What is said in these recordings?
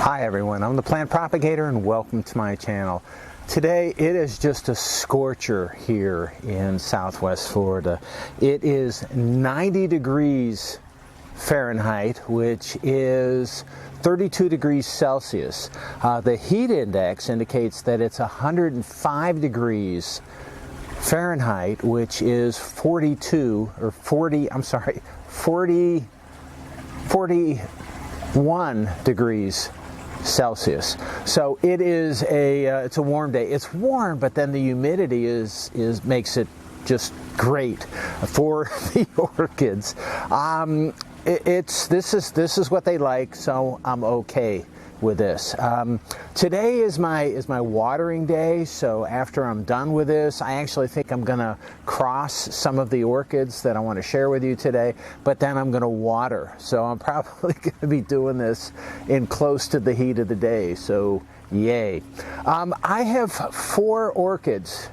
Hi everyone, I'm the plant propagator and welcome to my channel. Today it is just a scorcher here in Southwest Florida. It is 90 degrees Fahrenheit, which is 32 degrees Celsius. The heat index indicates that it's 105 degrees Fahrenheit, which is 41 degrees Celsius. So it is it's a warm day. It's warm, but then the humidity makes it just great for the orchids. This is what they like, so I'm okay with this. Today is my watering day, so after I'm done with this, I actually think I'm gonna cross some of the orchids that I want to share with you today, but then I'm gonna water. So I'm probably gonna be doing this in close to the heat of the day, so yay. I have 4 orchids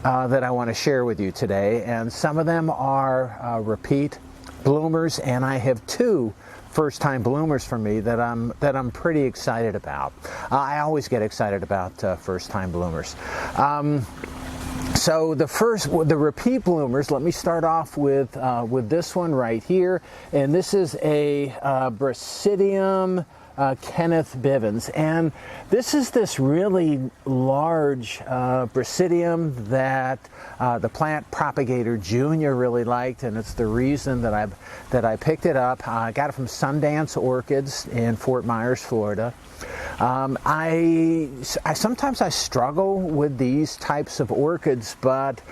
that I want to share with you today, and some of them are repeat bloomers, and I have 2 first-time bloomers for me that I'm pretty excited about. I always get excited about first-time bloomers. So the repeat bloomers, let me start off with this one right here, and this is a Brasidium Kenneth Bivens, and this is this really large Brasidium that the plant propagator Junior really liked, and it's the reason that I picked it up. I got it from Sundance Orchids in Fort Myers, Florida. Sometimes I struggle with these types of orchids, but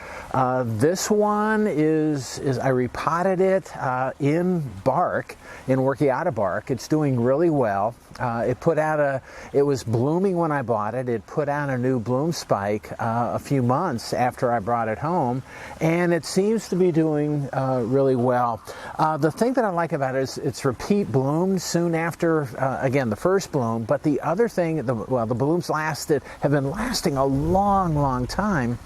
this one is I repotted it in bark, in Orchid bark. It's doing really well. It was blooming when I bought it. It put out a new bloom spike a few months after I brought it home, and it seems to be doing really well. The thing that I like about it is it's repeat bloomed soon after, again, the first bloom, but the other thing, the blooms have been lasting a long time.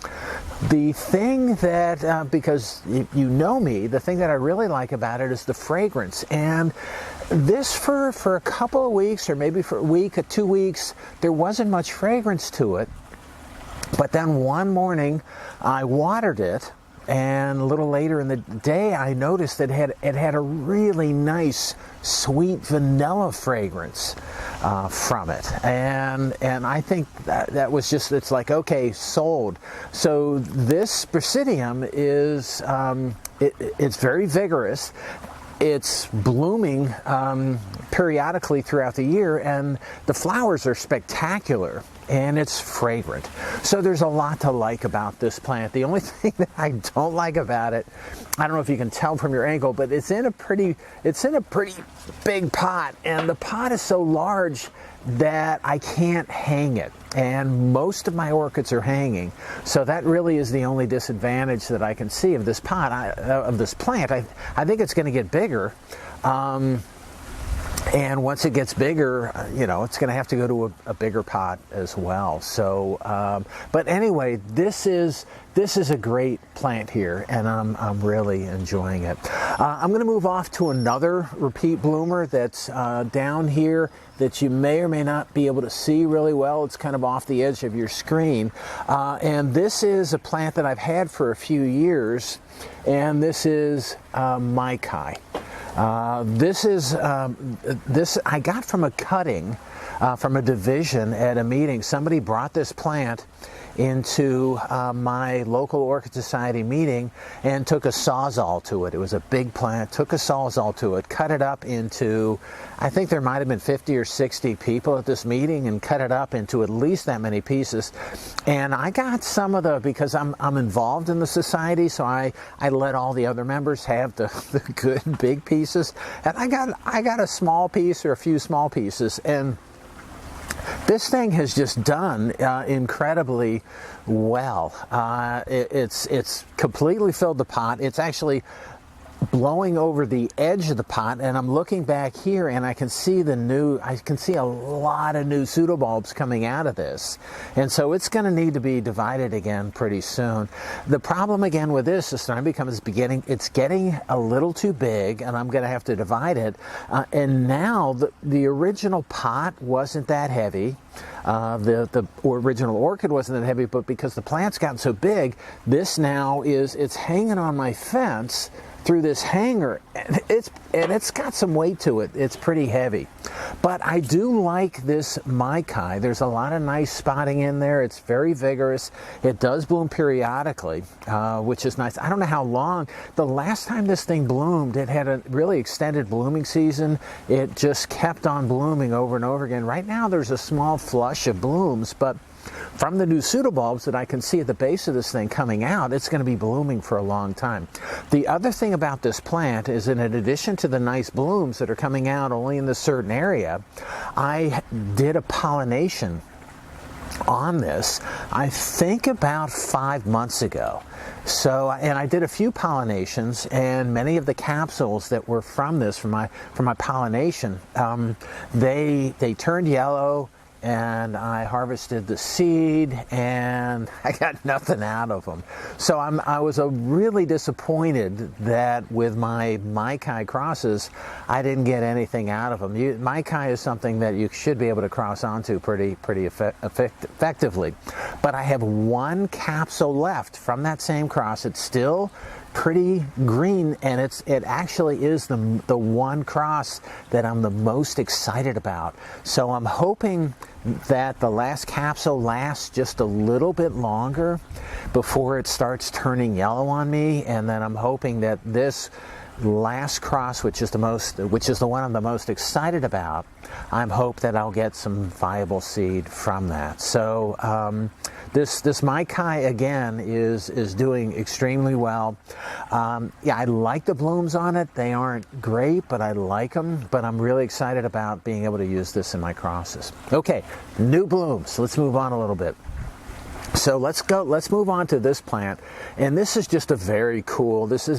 The thing that, because you know me, the thing that I really like about it is the fragrance. And this for a couple of weeks, or maybe for a week or 2 weeks, there wasn't much fragrance to it. But then one morning I watered it, and a little later in the day I noticed that it had a really nice sweet vanilla fragrance from it, and I think that was just, it's like, okay, sold. So this Brasidium is it's very vigorous. It's blooming periodically throughout the year, and the flowers are spectacular, and it's fragrant. So there's a lot to like about this plant. The only thing that I don't like about it, I don't know if you can tell from your angle, but it's in a pretty big pot, and the pot is so large that I can't hang it, and most of my orchids are hanging, so that really is the only disadvantage that I can see of this pot, of this plant. I think it's going to get bigger, and once it gets bigger, it's going to have to go to a bigger pot as well. So, but anyway, this is a great plant here, and I'm really enjoying it. I'm going to move off to another repeat bloomer that's down here that you may or may not be able to see really well. It's kind of off the edge of your screen, and this is a plant that I've had for a few years, and this is Maikai. This I got from a cutting from a division at a meeting. Somebody brought this plant into my local Orchid Society meeting and took a sawzall to it. It was a big plant, took a sawzall to it, cut it up into, I think there might have been 50 or 60 people at this meeting, and cut it up into at least that many pieces. And I got some of because I'm involved in the society, so I let all the other members have the good big pieces. And I got a small piece, or a few small pieces, and this thing has just done incredibly well. It's completely filled the pot. It's actually blowing over the edge of the pot, and I'm looking back here and I can see a lot of new pseudobulbs coming out of this. And so it's going to need to be divided again pretty soon. The problem again with this is it's getting a little too big, and I'm going to have to divide it. And now the original pot wasn't that heavy. The original orchid wasn't that heavy, but because the plant's gotten so big, this now it's hanging on my fence through this hanger, and it's got some weight to it. It's pretty heavy. But I do like this Maikai. There's a lot of nice spotting in there. It's very vigorous. It does bloom periodically, which is nice. I don't know how long. The last time this thing bloomed, it had a really extended blooming season. It just kept on blooming over and over again. Right now there's a small flush of blooms, but from the new pseudobulbs that I can see at the base of this thing coming out, it's going to be blooming for a long time. The other thing about this plant is, in addition to the nice blooms that are coming out only in this certain area, I did a pollination on this, I think about 5 months ago. And I did a few pollinations, and many of the capsules that were from my pollination, they turned yellow, and I harvested the seed, and I got nothing out of them. So I was really disappointed that with my Maikai crosses, I didn't get anything out of them. Maikai is something that you should be able to cross onto pretty effectively. But I have one capsule left from that same cross. It's still pretty green, and it actually is the one cross that I'm the most excited about. So I'm hoping that the last capsule lasts just a little bit longer before it starts turning yellow on me, and then I'm hoping that this last cross, which is the one I'm the most excited about, I'm hope that I'll get some viable seed from that. So this Maikai again is doing extremely well. Yeah, I like the blooms on it. They aren't great, but I like them. But I'm really excited about being able to use this in my crosses. Okay, new blooms. Let's move on a little bit. So let's move on to this plant, and this is just this is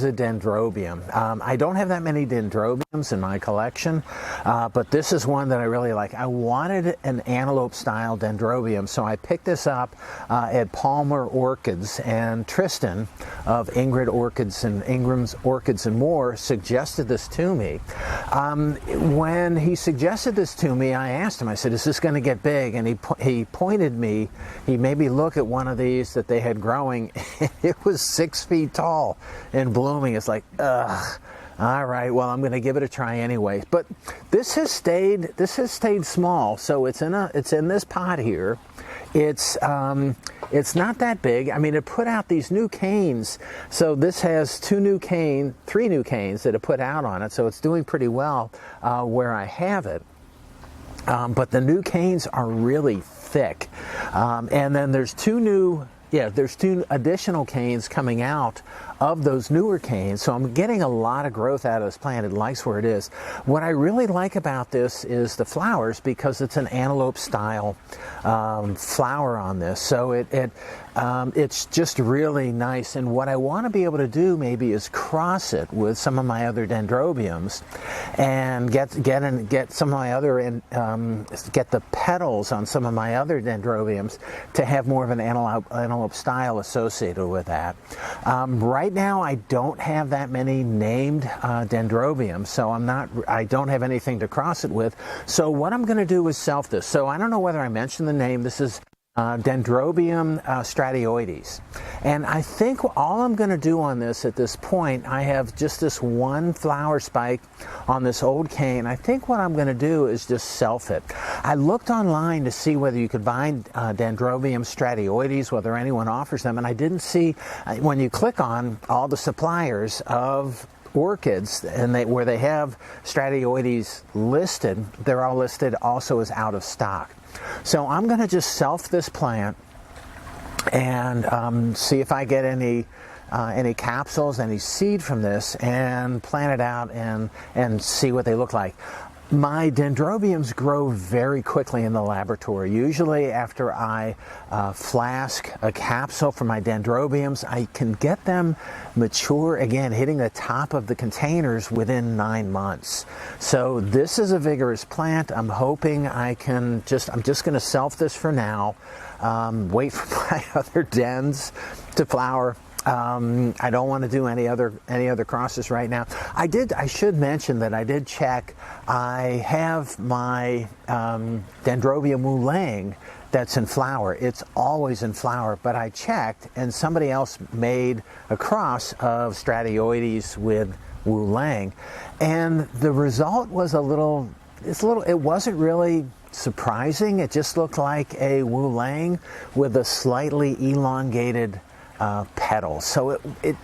a dendrobium. I don't have that many dendrobiums in my collection, but this is one that I really like. I wanted an antelope style dendrobium, so I picked this up at Palmer Orchids, and Tristan of Ingram's Orchids and More suggested this to me. When he suggested this to me, I asked him, I said, is this going to get big? And he pointed me, he made me look at one of these that they had growing. It was 6 feet tall and blooming. It's like, ugh. All right, well, I'm going to give it a try anyway. But this has stayed small. So it's in this pot here. It's not that big. I mean, it put out these new canes. So this has 3 new canes that it put out on it. So it's doing pretty well where I have it. But the new canes are really thick. And then there's two additional canes coming out of those newer canes. So I'm getting a lot of growth out of this plant. It likes where it is. What I really like about this is the flowers, because it's an antelope style flower on this. So it's just really nice. And what I want to be able to do maybe is cross it with some of my other dendrobiums and get some of my other get the petals on some of my other dendrobiums to have more of an antelope style associated with that. Right now I don't have that many named dendrobiums, so I don't have anything to cross it with. So what I'm going to do is self this. So I don't know whether I mentioned the name. This is Dendrobium stratioides. And I think all I'm going to do on this at this point, I have just this one flower spike on this old cane. I think what I'm going to do is just self it. I looked online to see whether you could buy Dendrobium stratioides, whether anyone offers them, and I didn't see, when you click on all the suppliers of orchids and where they have stratioides listed, they're all listed also as out of stock. So I'm going to just self this plant and see if I get any capsules, any seed from this, and plant it out and see what they look like. My dendrobiums grow very quickly in the laboratory. Usually after I flask a capsule for my dendrobiums, I can get them mature, again, hitting the top of the containers within 9 months. So this is a vigorous plant. I'm hoping I'm just going to self this for now, wait for my other dens to flower. I don't want to do any other crosses right now. I should mention that I did check. I have my Dendrobium Wu-Lang that's in flower. It's always in flower, but I checked and somebody else made a cross of Stratioides with Wu-Lang, and the result was it wasn't really surprising. It just looked like a Wu-Lang with a slightly elongated petal. So it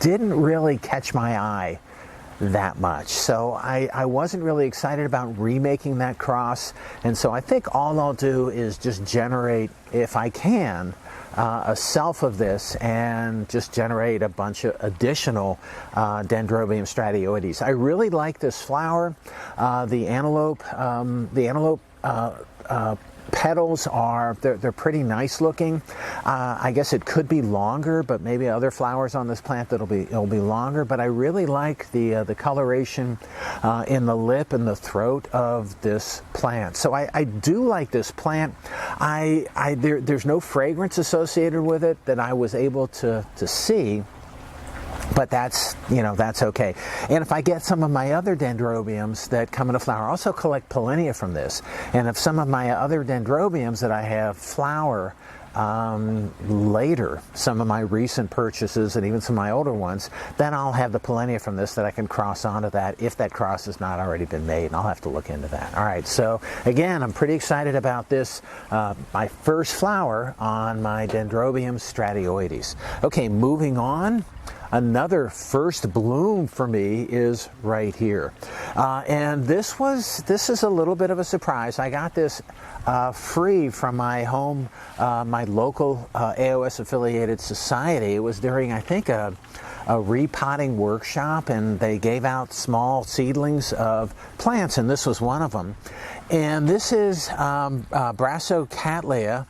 didn't really catch my eye that much. So I wasn't really excited about remaking that cross, and so I think all I'll do is just generate, if I can, a self of this and just generate a bunch of additional Dendrobium Stratioides. I really like this flower. The antelope petals they're pretty nice looking. I guess it could be longer, but maybe other flowers on this plant it'll be longer. But I really like the coloration in the lip and the throat of this plant. So I do like this plant. There's no fragrance associated with it that I was able to see. But that's okay. And if I get some of my other dendrobiums that come into flower, I also collect pollinia from this. And if some of my other dendrobiums that I have flower later, some of my recent purchases and even some of my older ones, then I'll have the pollinia from this that I can cross onto that if that cross has not already been made, and I'll have to look into that. All right, so again, I'm pretty excited about this, my first flower on my Dendrobium Stratioides. Okay, moving on. Another first bloom for me is right here, and this is a little bit of a surprise. I got this free from my home, my local AOS affiliated society. It was during, I think, a repotting workshop, and they gave out small seedlings of plants, and this was one of them. And this is Brassicatlia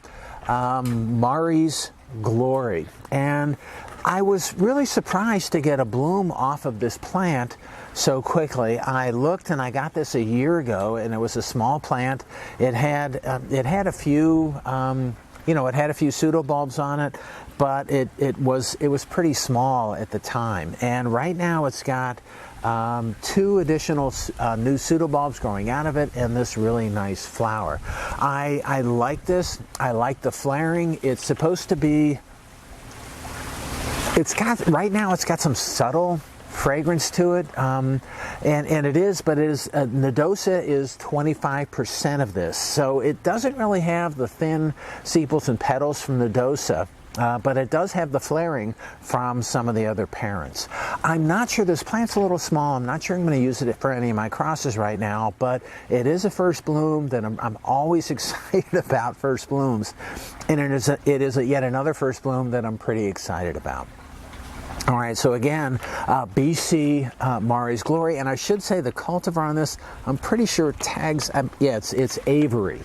Mari's Glory, and I was really surprised to get a bloom off of this plant so quickly. I looked and I got this a year ago, and it was a small plant. It had a few it had a few pseudobulbs on it, but it was pretty small at the time. And right now it's got 2 additional new pseudobulbs growing out of it, and this really nice flower. I like this. I like the flaring. It's supposed to be. Right now it's got some subtle fragrance to it, and it is, but it is nodosa is 25% of this, so it doesn't really have the thin sepals and petals from nodosa. But it does have the flaring from some of the other parents. I'm not sure, this plant's a little small. I'm not sure I'm going to use it for any of my crosses right now, but it is a first bloom that I'm always excited about first blooms. And it is yet another first bloom that I'm pretty excited about. All right, so again, BC Mari's Glory, and I should say the cultivar on this, I'm pretty sure tags, it's Avery.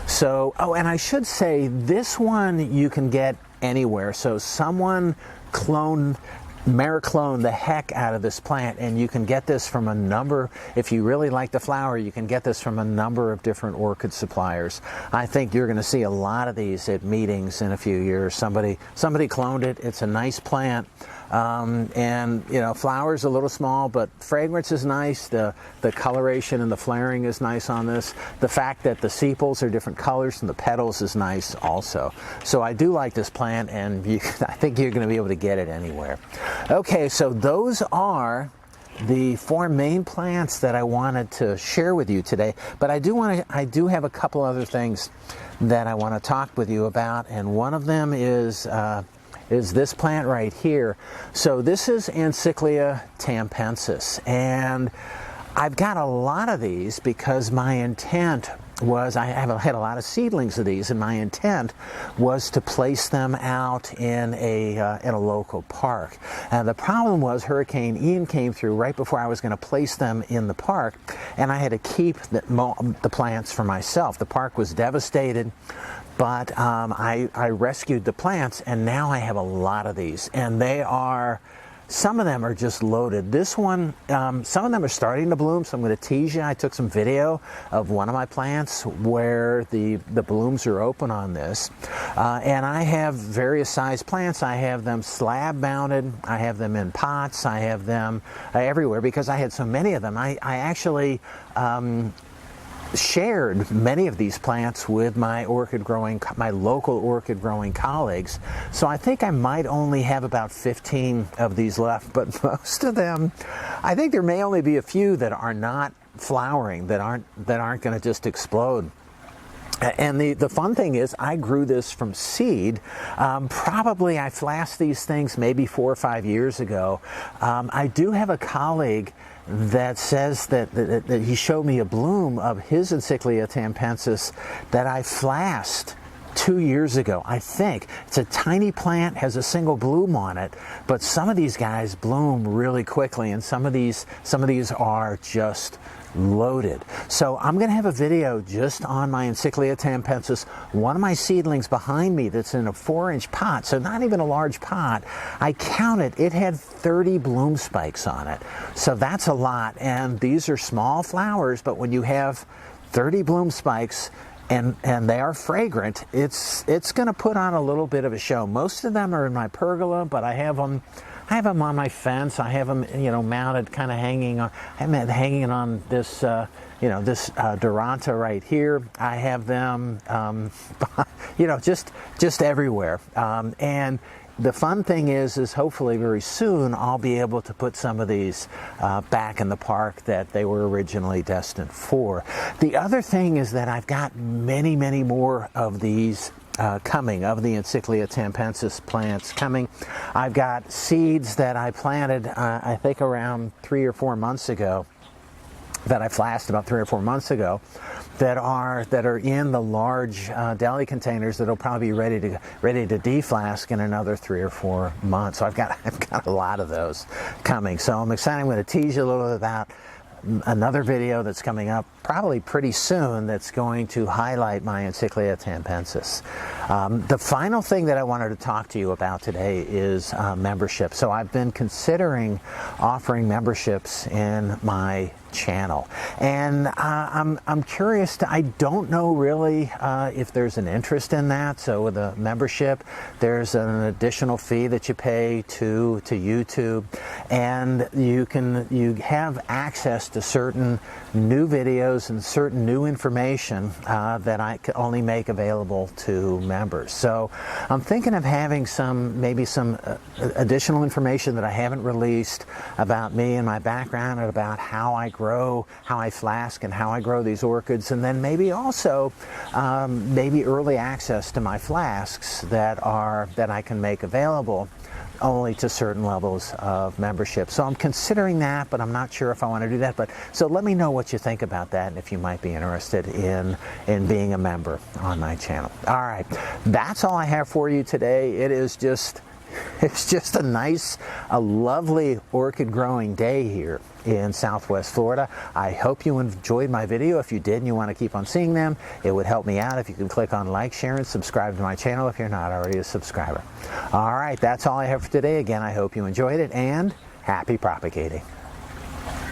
So, and I should say this one you can get anywhere. So someone Mariclone the heck out of this plant, and you can get this from a number, if you really like the flower, you can get this from a number of different orchid suppliers. I think you're going to see a lot of these at meetings in a few years. Somebody cloned it. It's a nice plant. And flower's a little small, but fragrance is nice. The coloration and the flaring is nice on this. The fact that the sepals are different colors and the petals is nice also. So I do like this plant, and I think you're going to be able to get it anywhere. Okay, so those are the 4 main plants that I wanted to share with you today. But I do have a couple other things that I want to talk with you about, and one of them is this plant right here. So this is Encyclia tampensis, and I've got a lot of these because my intent was I had a lot of seedlings of these, and my intent was to place them out in a local park. The problem was Hurricane Ian came through right before I was going to place them in the park, and I had to keep the plants for myself. The park was devastated, but I rescued the plants, and now I have a lot of these, and some of them are just loaded. This one, some of them are starting to bloom, so I'm going to tease you. I took some video of one of my plants where the blooms are open on this. And I have various size plants. I have them slab mounted. I have them in pots. I have them everywhere because I had so many of them. I actually shared many of these plants with my local orchid growing colleagues. So I think I might only have about 15 of these left, but most of them, I think there may only be a few that are not flowering, that aren't going to just explode. And the fun thing is, I grew this from seed. Probably I flashed these things maybe 4 or 5 years ago. I do have a colleague that says that he showed me a bloom of his Encyclia tampensis that I flashed 2 years ago, I think. It's a tiny plant, has a single bloom on it, but some of these guys bloom really quickly, and some of these are just loaded. So I'm going to have a video just on my Encyclia tampensis, one of my seedlings behind me that's in a 4-inch pot, so not even a large pot. I counted, it had 30 bloom spikes on it. So that's a lot, and these are small flowers, but when you have 30 bloom spikes and they are fragrant, it's going to put on a little bit of a show. Most of them are in my pergola, but I have them on my fence. I have them, mounted, kind of hanging on. I'm hanging on this, this Duranta right here. I have them, just everywhere. And the fun thing is hopefully very soon I'll be able to put some of these back in the park that they were originally destined for. The other thing is that I've got many, many more of these coming, of the Encyclia tampensis plants coming. I've got seeds that I planted, I think around 3 or 4 months ago, that I flashed about 3 or 4 months ago, that are in the large deli containers that'll probably be ready to deflask in another 3 or 4 months. So I've got a lot of those coming. So I'm excited. I'm going to tease you a little bit about another video that's coming up probably pretty soon that's going to highlight my Encyclia tampensis. The final thing that I wanted to talk to you about today is membership. So I've been considering offering memberships in my channel, and I'm curious I don't know really if there's an interest in that. So with a membership, there's an additional fee that you pay to YouTube, and you have access to certain new videos and certain new information that I can only make available to members. So I'm thinking of having maybe some additional information that I haven't released about me and my background, and about how I grow, how I flask, and how I grow these orchids, and then maybe also maybe early access to my flasks that I can make available only to certain levels of membership. So I'm considering that, but I'm not sure if I want to do that. But so let me know what you think about that, and if you might be interested in being a member on my channel. All right, that's all I have for you today. It's just a lovely orchid growing day here in Southwest Florida. I hope you enjoyed my video. If you did and you want to keep on seeing them, it would help me out if you could click on like, share, and subscribe to my channel if you're not already a subscriber. All right, that's all I have for today. Again, I hope you enjoyed it, and happy propagating.